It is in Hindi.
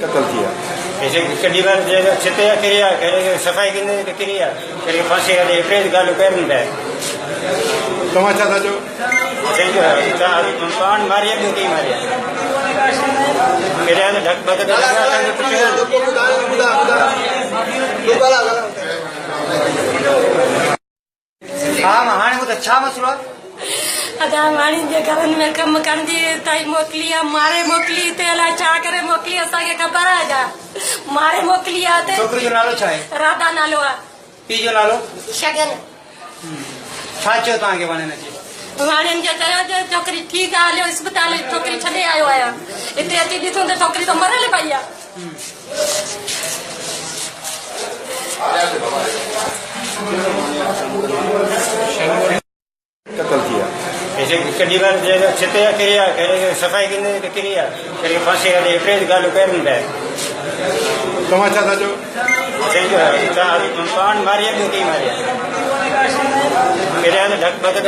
कत्ल किया ऐसे कड़ी बार छते क्रिया करे सफाई की क्रिया करे फांसी वाले प्रेस गालू कर दे तमाचा था जो पान मारिया क्योंकि मारिया मेरे यहाँ ढक बदल हाँ हाणे वो छा मसलो अदा माणी जे घरनि में कम कंदी ताई मोकली मारे मोकली ते अलाए छा करे मोकली असांखे ख़बर आहे छा मारे मोकली आहे ते छोकिरी जो नालो छा आहे राधा नालो आहे पीउ जो नालो शगन छा चयो तव्हांखे वञण जी वाणियुनि खे चयो जो छोकिरी ठीकु आहे हलियो इस्पताल छोकिरी छॾे आयो आहियां हिते अची ॾिसूं त छोकिरी त मरियल पई आहे कत्ल किया ऐसे कड़ी बार छते क्रिया करे सफाई की क्रिया करे फांसी वाले प्रेस गालू कर दे तमाचा था जो पान मारिया क्योंकि मारिया मेरे यहाँ ढक बदल